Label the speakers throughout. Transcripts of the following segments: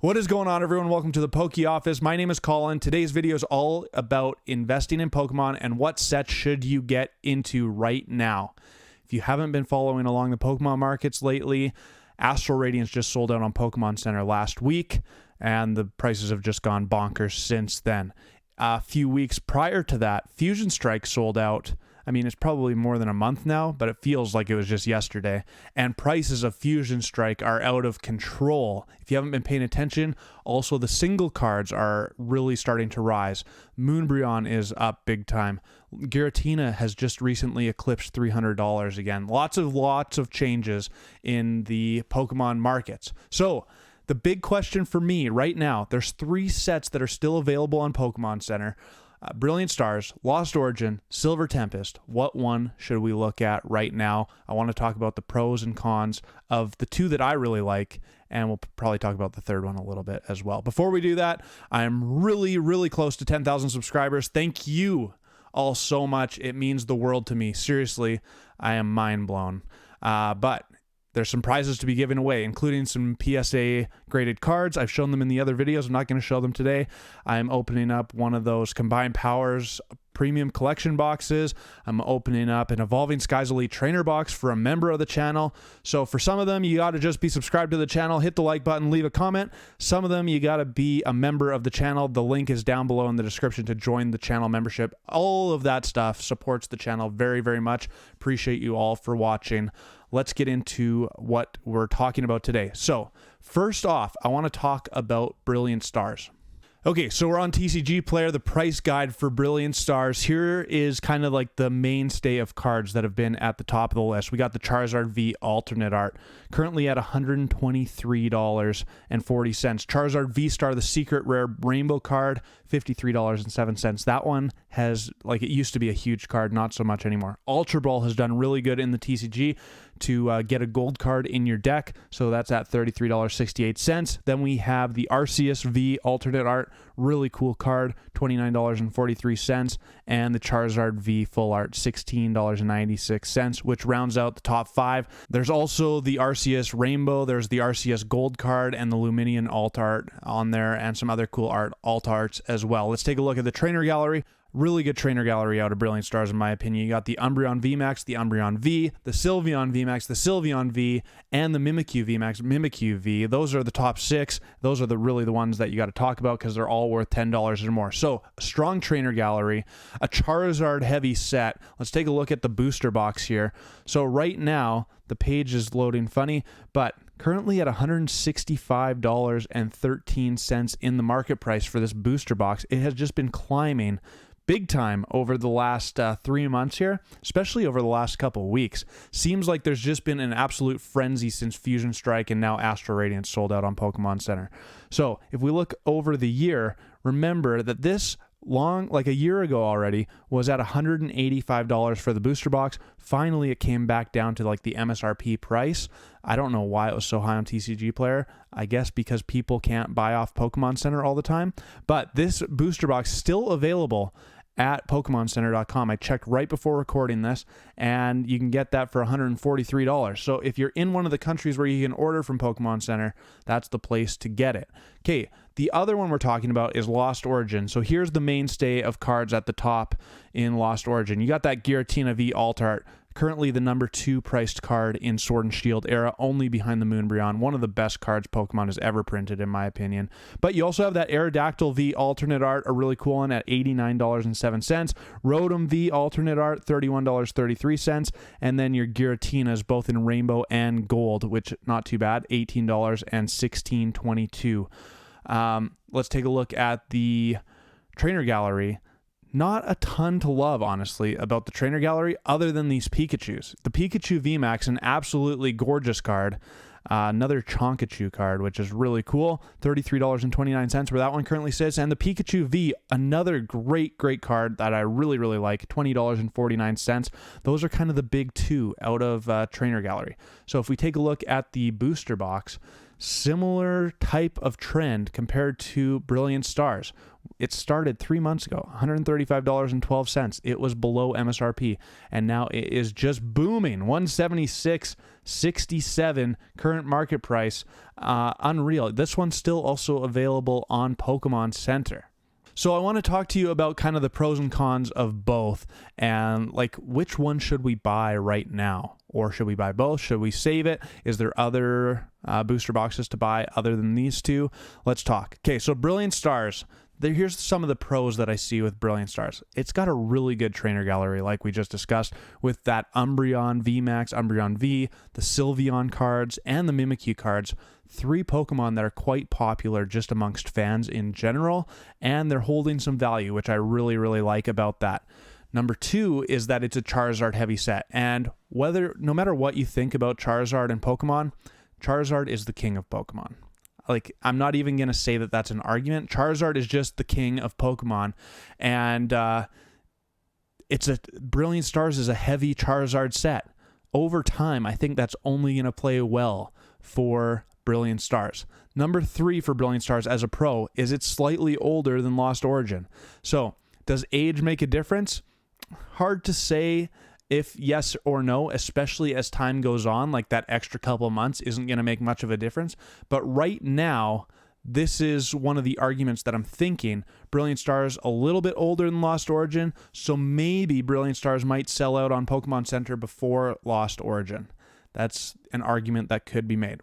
Speaker 1: What is going on, everyone? Welcome to the Poke Office. My name is Colin. Today's video is all about investing in Pokemon and what sets should you get into right now. If you haven't been following along the Pokemon markets lately, Astral Radiance just sold out on Pokemon Center last week, and the prices have just gone bonkers since then. A few weeks prior to that, Fusion Strike sold out. I mean, it's probably more than a month now, but it feels like it was just yesterday. And prices of Fusion Strike are out of control. If you haven't been paying attention, also the single cards are really starting to rise. Moonbreon is up big time. Giratina has just recently eclipsed $300 again. Lots of changes in the Pokemon markets. So the big question for me right now, there's 3 sets that are still available on Pokemon Center. Brilliant Stars, Lost Origin, Silver Tempest. What one should we look at right now? I want to talk about the pros and cons of the 2 that I really like, and we'll probably talk about the 3rd one a little bit as well. Before we do that, I'm really close to 10,000 subscribers. Thank you all so much. It means the world to me. Seriously, I am mind blown. But there's some prizes to be given away, including some PSA graded cards. I've shown them in the other videos. I'm not going to show them today. I'm opening up one of those Combined Powers premium collection boxes. I'm opening up an Evolving Skies Elite trainer box for a member of the channel. So for some of them, you got to just be subscribed to the channel, hit the like button, leave a comment. Some of them, you got to be a member of the channel. The link is down below in the description to join the channel membership. All of that stuff supports the channel very much. Appreciate you all for watching. Let's get into what we're talking about today. So first off, I want to talk about Brilliant Stars. Okay, so we're on TCG Player, the price guide for Brilliant Stars. Here is kind of like the mainstay of cards that have been at the top of the list. We got the Charizard V alternate art, currently at $123.40. Charizard V-Star, the secret rare rainbow card, $53.07. That one has, like, it used to be a huge card, not so much anymore. Ultra Ball has done really good in the TCG to get a gold card in your deck, so that's at $33.68. Then we have the Arceus V alternate art, really cool card, $29.43, and the Charizard V full art, $16.96, which rounds out the top 5. There's also the Arceus Rainbow, there's the Arceus Gold card, and the Luminion alt art on there, and some other cool alt arts as well. Let's take a look at the trainer gallery. Really good trainer gallery out of Brilliant Stars, in my opinion. You got the Umbreon VMAX, the Umbreon V, the Sylveon VMAX, the Sylveon V, and the Mimikyu VMAX, Mimikyu V. Those are the top 6. Those are really the ones that you got to talk about because they're all worth $10 or more. So, a strong trainer gallery, a Charizard heavy set. Let's take a look at the booster box here. So, right now, the page is loading funny, but currently at $165.13 in the market price for this booster box. It has just been climbing big time over the last 3 months here, especially over the last couple of weeks. Seems like there's just been an absolute frenzy since Fusion Strike and now Astral Radiance sold out on Pokemon Center. So if we look over the year, remember that this like a year ago already, was at $185 for the booster box. Finally, it came back down to like the MSRP price. I don't know why it was so high on TCG Player. I guess because people can't buy off Pokemon Center all the time. But this booster box is still available at PokemonCenter.com. I checked right before recording this, and you can get that for $143. So if you're in one of the countries where you can order from Pokemon Center, that's the place to get it. Okay, the other one we're talking about is Lost Origin. So here's the mainstay of cards at the top in Lost Origin. You got that Giratina V alt art, currently the number 2 priced card in Sword and Shield era, only behind the Moonbreon. One of the best cards Pokemon has ever printed, in my opinion. But you also have that Aerodactyl V alternate art, a really cool one, at $89.07. Rotom V alternate art, $31.33. And then your Giratinas, both in Rainbow and Gold, which, not too bad, $18 and $16.22. Let's take a look at the trainer gallery. Not a ton to love, honestly, about the trainer gallery other than these Pikachus. The Pikachu VMAX, an absolutely gorgeous card. Another Chonkachu card, which is really cool. $33.29 where that one currently sits. And the Pikachu V, another great card that I really like, $20.49. Those are kind of the big 2 out of trainer gallery. So if we take a look at the booster box, Similar type of trend compared to Brilliant Stars. It started 3 months ago, $135.12. It was below MSRP, and now it is just booming. $176.67 current market price. Unreal. This one's still also available on Pokemon Center. So I want to talk to you about kind of the pros and cons of both, and like which one should we buy right now, or should we buy both? Should we save it? Is there other booster boxes to buy other than these two? Let's talk. Okay, so Brilliant Stars. Here's some of the pros that I see with Brilliant Stars. It's got a really good trainer gallery, like we just discussed, with that Umbreon VMAX, Umbreon V, the Sylveon cards, and the Mimikyu cards. 3 Pokemon that are quite popular just amongst fans in general, and they're holding some value, which I really, really like about that. Number 2 is that it's a Charizard heavy set, and no matter what you think about Charizard and Pokemon, Charizard is the king of Pokemon. Like, I'm not even going to say that that's an argument. Charizard is just the king of Pokemon, and Brilliant Stars is a heavy Charizard set. Over time, I think that's only going to play well for Brilliant Stars. Number 3 for Brilliant Stars as a pro is it's slightly older than Lost Origin. So, does age make a difference? Hard to say if yes or no, especially as time goes on. Like, that extra couple months isn't going to make much of a difference. But right now, this is one of the arguments that I'm thinking. Brilliant Stars a little bit older than Lost Origin, so maybe Brilliant Stars might sell out on Pokemon Center before Lost Origin. That's an argument that could be made.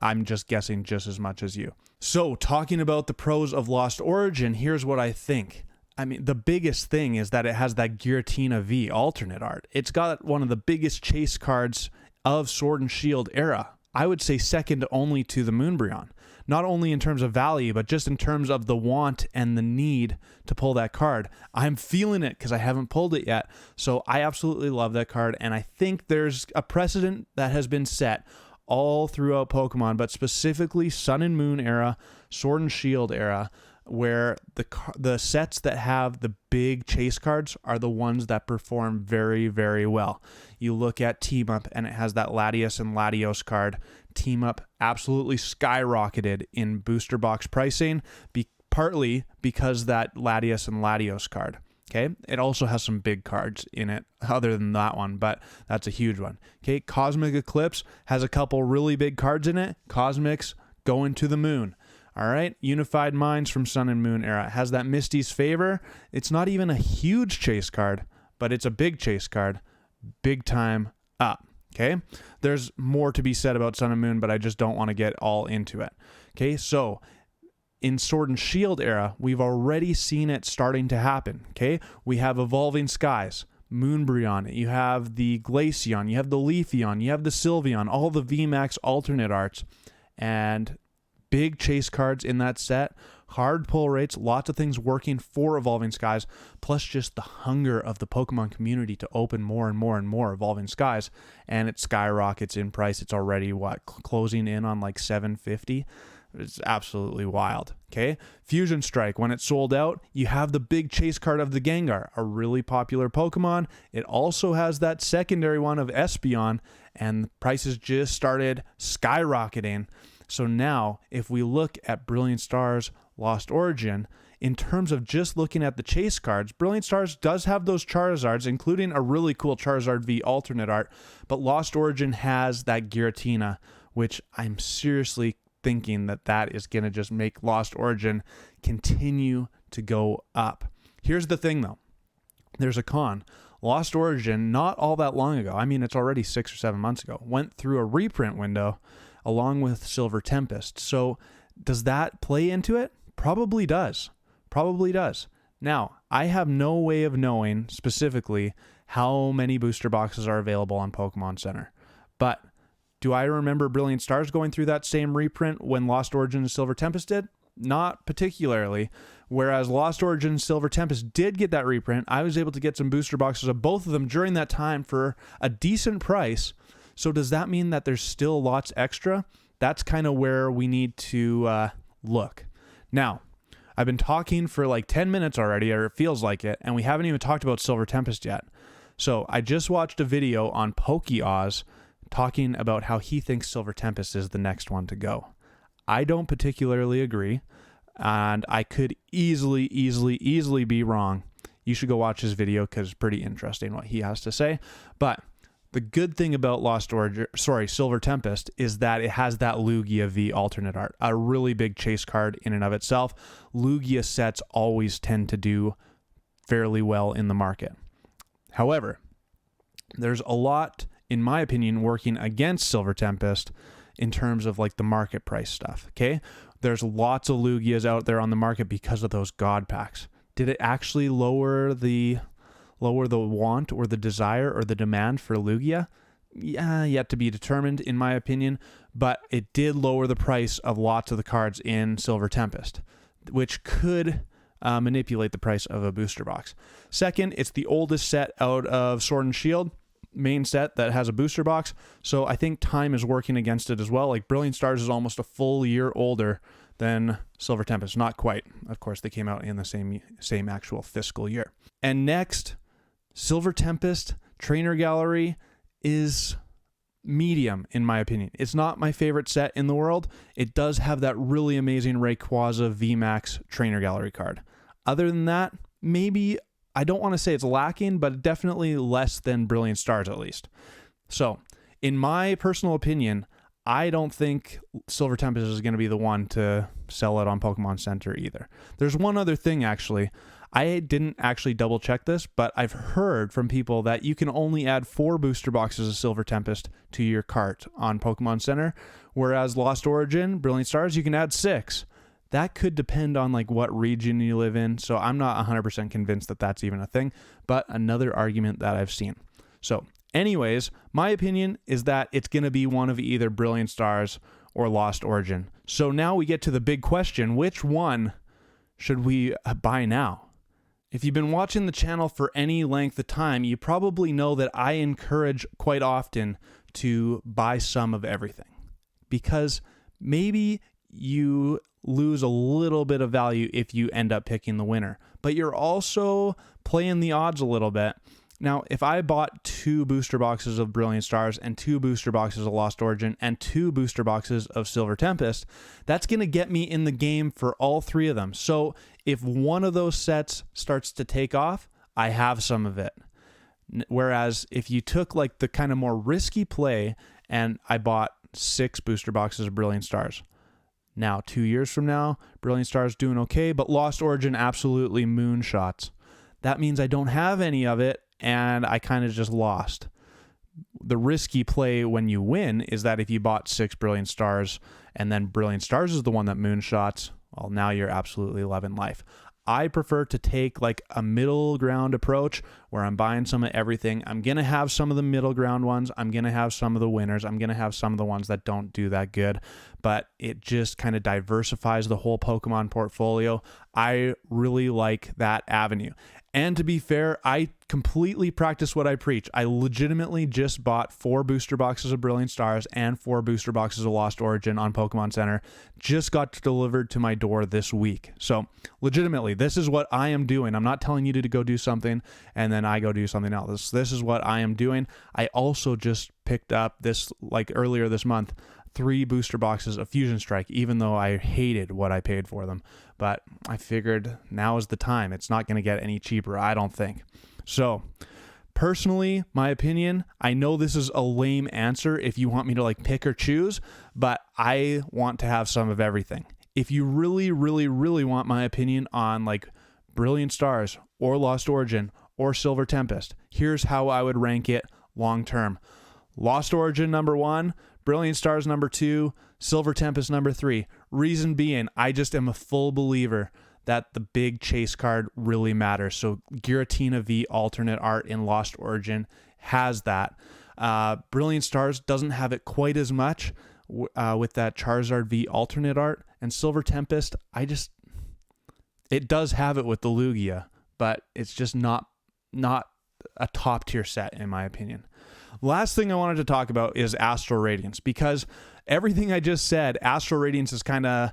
Speaker 1: I'm just guessing just as much as you. So, talking about the pros of Lost Origin, here's what I think. I mean, the biggest thing is that it has that Giratina V alternate art. It's got one of the biggest chase cards of Sword and Shield era. I would say second only to the Moonbreon. Not only in terms of value, but just in terms of the want and the need to pull that card. I'm feeling it because I haven't pulled it yet. So I absolutely love that card. And I think there's a precedent that has been set all throughout Pokemon, but specifically Sun and Moon era, Sword and Shield era, where the sets that have the big chase cards are the ones that perform very, very well. You look at Team Up, and it has that Latios and Latios card. Team Up absolutely skyrocketed in booster box pricing, partly because that Latios and Latios card. Okay, it also has some big cards in it other than that one, but that's a huge one. Okay, Cosmic Eclipse has a couple really big cards in it. Cosmics going to the moon. All right, Unified Minds from Sun and Moon era. It has that Misty's Favor. It's not even a huge chase card, but it's a big chase card. Big time up. Okay, there's more to be said about Sun and Moon, but I just don't want to get all into it. Okay, so in Sword and Shield era, we've already seen it starting to happen. Okay, we have Evolving Skies, Moonbreon, you have the Glaceon, you have the Leafeon, you have the Sylveon, all the VMAX alternate arts, and big chase cards in that set, hard pull rates, lots of things working for Evolving Skies, plus just the hunger of the Pokemon community to open more and more and more Evolving Skies, and it skyrockets in price. It's already, closing in on like $750. It's absolutely wild. Okay, Fusion Strike, when it sold out, you have the big chase card of the Gengar, a really popular Pokemon. It also has that secondary one of Espeon, and the prices just started skyrocketing. So now, if we look at Brilliant Stars Lost Origin, in terms of just looking at the chase cards, Brilliant Stars does have those Charizards, including a really cool Charizard V alternate art, but Lost Origin has that Giratina, which I'm seriously thinking that is going to just make Lost Origin continue to go up. Here's the thing, though. There's a con. Lost Origin, not all that long ago, I mean, it's already 6 or 7 months ago, went through a reprint window along with Silver Tempest. So does that play into it? Probably does. Probably does. Now, I have no way of knowing specifically how many booster boxes are available on Pokemon Center. But do I remember Brilliant Stars going through that same reprint when Lost Origin and Silver Tempest did? Not particularly. Whereas Lost Origin and Silver Tempest did get that reprint, I was able to get some booster boxes of both of them during that time for a decent price. So does that mean that there's still lots extra? That's kind of where we need to look. Now, I've been talking for like 10 minutes already, or it feels like it, and we haven't even talked about Silver Tempest yet. So I just watched a video on PokeOz talking about how he thinks Silver Tempest is the next one to go. I don't particularly agree, and I could easily be wrong. You should go watch his video because it's pretty interesting what he has to say. But the good thing about Silver Tempest is that it has that Lugia V alternate art, a really big chase card in and of itself. Lugia sets always tend to do fairly well in the market. However, there's a lot, in my opinion, working against Silver Tempest in terms of like the market price stuff, okay? There's lots of Lugias out there on the market because of those God packs. Did it actually lower the want or the desire or the demand for Lugia? Yeah, yet to be determined, in my opinion, but it did lower the price of lots of the cards in Silver Tempest, which could manipulate the price of a booster box. Second, it's the oldest set out of Sword and Shield, main set that has a booster box, so I think time is working against it as well. Like Brilliant Stars is almost a full year older than Silver Tempest. Not quite. Of course, they came out in the same actual fiscal year. And next, Silver Tempest Trainer Gallery is medium, in my opinion. It's not my favorite set in the world. It does have that really amazing Rayquaza VMAX Trainer Gallery card. Other than that, maybe, I don't want to say it's lacking, but definitely less than Brilliant Stars at least. So, in my personal opinion, I don't think Silver Tempest is going to be the one to sell it on Pokemon Center either. There's one other thing, actually. I didn't actually double check this, but I've heard from people that you can only add 4 booster boxes of Silver Tempest to your cart on Pokemon Center, whereas Lost Origin, Brilliant Stars, you can add 6. That could depend on like what region you live in, so I'm not 100% convinced that that's even a thing, but another argument that I've seen. So anyways, my opinion is that it's going to be one of either Brilliant Stars or Lost Origin. So now we get to the big question, which one should we buy now? If you've been watching the channel for any length of time, you probably know that I encourage quite often to buy some of everything, because maybe you lose a little bit of value if you end up picking the winner, but you're also playing the odds a little bit. Now, if I bought 2 booster boxes of Brilliant Stars and 2 booster boxes of Lost Origin and 2 booster boxes of Silver Tempest, that's going to get me in the game for all 3 of them. So if one of those sets starts to take off, I have some of it. Whereas if you took like the kind of more risky play and I bought 6 booster boxes of Brilliant Stars, now 2 years from now, Brilliant Stars doing okay, but Lost Origin absolutely moonshots. That means I don't have any of it, and I kind of just lost. The risky play when you win is that if you bought 6 Brilliant Stars and then Brilliant Stars is the one that moonshots, well, now you're absolutely loving life. I prefer to take like a middle ground approach where I'm buying some of everything. I'm going to have some of the middle ground ones. I'm going to have some of the winners. I'm going to have some of the ones that don't do that good, but it just kind of diversifies the whole Pokemon portfolio. I really like that avenue. And to be fair, I completely practice what I preach. I legitimately just bought 4 booster boxes of Brilliant Stars and 4 booster boxes of Lost Origin on Pokemon Center. Just got delivered to my door this week. So legitimately, this is what I am doing. I'm not telling you to go do something and then I go do something else. This is what I am doing. I also just picked up this, like earlier this month, 3 booster boxes of Fusion Strike, even though I hated what I paid for them. But I figured now is the time. It's not going to get any cheaper, I don't think. So, personally, my opinion, I know this is a lame answer if you want me to like pick or choose, but I want to have some of everything. If you really want my opinion on like Brilliant Stars or Lost Origin or Silver Tempest, here's how I would rank it long term. Lost Origin number 1, Brilliant Stars number 2, Silver Tempest number 3. Reason being, I just am a full believer that the big chase card really matters. So Giratina V alternate art in Lost Origin has that. Brilliant Stars doesn't have it quite as much with that Charizard V alternate art. And Silver Tempest, it does have it with the Lugia, but it's just not a top tier set in my opinion. Last thing I wanted to talk about is Astral Radiance, because everything I just said, Astral Radiance is kind of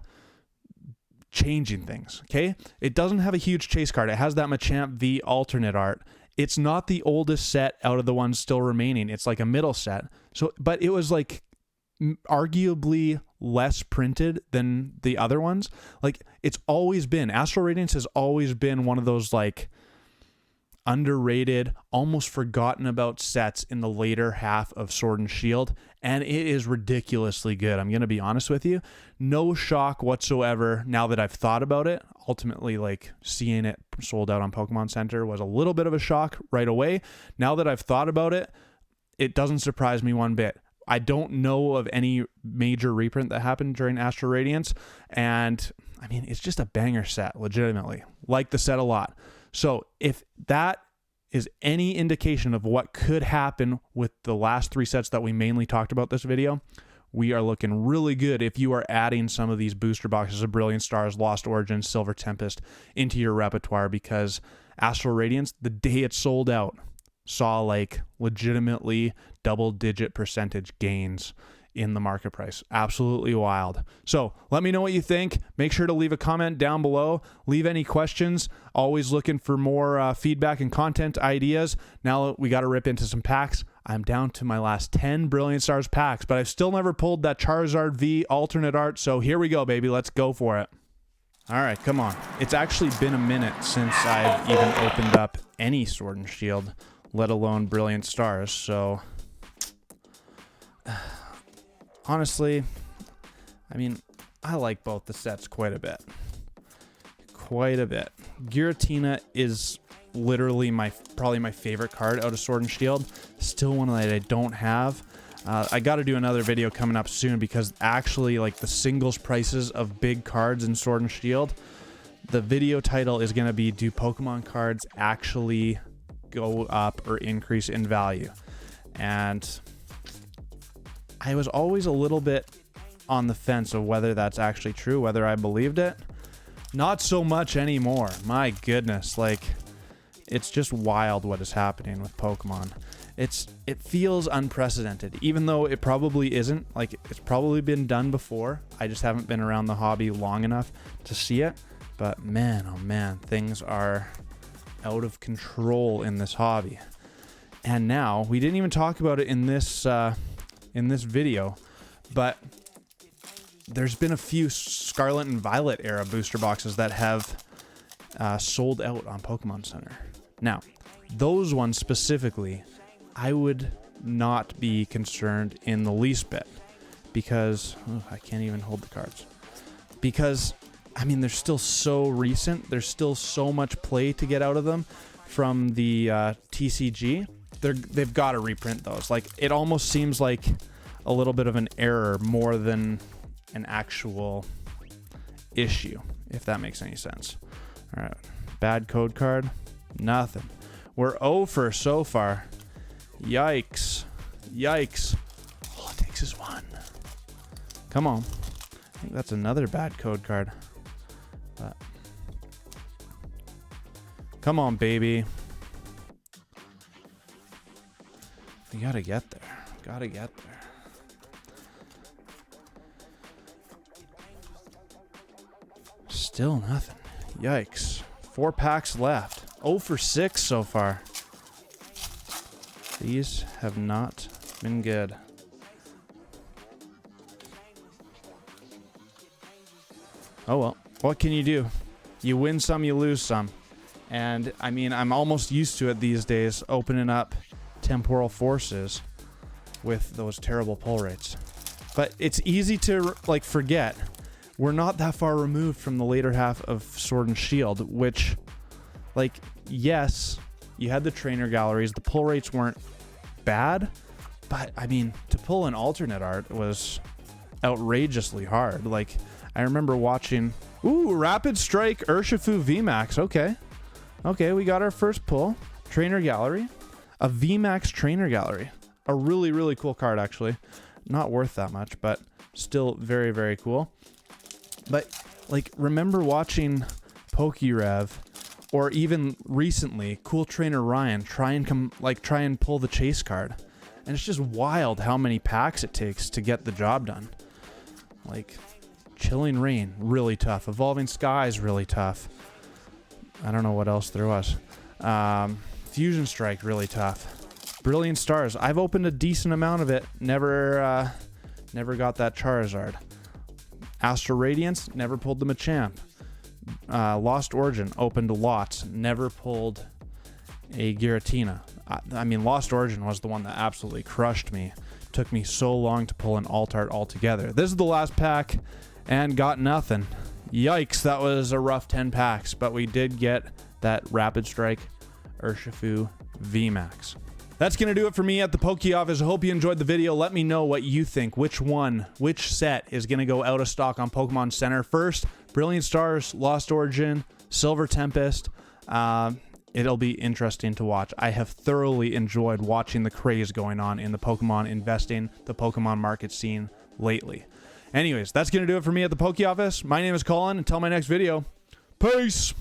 Speaker 1: changing things, okay? It doesn't have a huge chase card. It has that Machamp V alternate art. It's not the oldest set out of the ones still remaining. It's like a middle set. So, but it was like arguably less printed than the other ones. Like, it's always been, Astral Radiance has always been one of those like underrated, almost forgotten about sets in the later half of Sword and Shield, and it is ridiculously good. I'm going to be honest with you. No shock whatsoever now that I've thought about it. Ultimately, like, seeing it sold out on Pokemon Center was a little bit of a shock right away. Now that I've thought about it, it doesn't surprise me one bit. I don't know of any major reprint that happened during Astral Radiance, and I mean, it's just a banger set, legitimately. Like the set a lot. So if that is any indication of what could happen with the last 3 sets that we mainly talked about this video, we are looking really good if you are adding some of these booster boxes of Brilliant Stars, Lost Origins, Silver Tempest into your repertoire, because Astral Radiance, the day it sold out, saw like legitimately double-digit percentage gains in the market price. Absolutely wild. So let me know what you think. Make sure to leave a comment down below. Leave any questions. Always looking for more feedback and content ideas. Now we got to rip into some packs. I'm down to my last 10 Brilliant Stars packs, but I've still never pulled that Charizard V alternate art. So here we go, baby. Let's go for it. All right, come on. It's actually been a minute since I've even opened up any Sword and Shield, let alone Brilliant Stars. So honestly, I mean, I like both the sets quite a bit. Quite a bit. Giratina is literally probably my favorite card out of Sword and Shield. Still one that I don't have. I got to do another video coming up soon, because actually, like, the singles prices of big cards in Sword and Shield, the video title is going to be, do Pokemon cards actually go up or increase in value? And I was always a little bit on the fence of whether that's actually true, whether I believed it. Not so much anymore. My goodness, like, it's just wild what is happening with Pokemon. It feels unprecedented, even though it probably isn't. Like, it's probably been done before. I just haven't been around the hobby long enough to see it. But man, oh man, things are out of control in this hobby. And now, we didn't even talk about it in this video, but there's been a few Scarlet and Violet era booster boxes that have sold out on Pokemon Center. Now, those ones specifically, I would not be concerned in the least bit, because I can't even hold the cards. Because, I mean, they're still so recent. There's still so much play to get out of them from the TCG. They've got to reprint those. Like, it almost seems like a little bit of an error more than an actual issue, if that makes any sense. All right, bad code card, nothing. We're 0 for so far. Yikes. Yikes. All it takes is one. Come on. I think that's another bad code card. But come on, baby. We gotta get there. Gotta get there. Still nothing. Yikes. 4 packs left. 0 for 6 so far. These have not been good. Oh well. What can you do? You win some, you lose some. And I mean, I'm almost used to it these days, opening up Temporal Forces with those terrible pull rates. But it's easy to, like, forget. We're not that far removed from the later half of Sword and Shield, which, like, yes, you had the trainer galleries. The pull rates weren't bad, but I mean, to pull an alternate art was outrageously hard. Like, I remember watching, Rapid Strike Urshifu VMAX. Okay, we got our first pull. Trainer gallery. A VMAX trainer gallery. A really, really cool card, actually. Not worth that much, but still very, very cool. But, like, remember watching PokeRev, or even recently, Cool Trainer Ryan try and pull the chase card. And it's just wild how many packs it takes to get the job done. Like, Chilling Rain, really tough. Evolving Skies, really tough. I don't know what else there was. Fusion Strike, really tough. Brilliant Stars. I've opened a decent amount of it. Never got that Charizard. Astral Radiance, never pulled the Machamp. Lost Origin, opened lots, never pulled a Giratina. I mean, Lost Origin was the one that absolutely crushed me. Took me so long to pull an alt-art altogether. This is the last pack, and got nothing. Yikes, that was a rough 10 packs, but we did get that Rapid Strike Urshifu VMAX. That's going to do it for me at the Poke Office. I hope you enjoyed the video. Let me know what you think. Which set is going to go out of stock on Pokemon Center first? Brilliant Stars, Lost Origin, Silver Tempest. It'll be interesting to watch. I have thoroughly enjoyed watching the craze going on in the Pokemon investing, the Pokemon market scene lately. Anyways, that's going to do it for me at the Poke Office. My name is Colin. Until my next video, peace!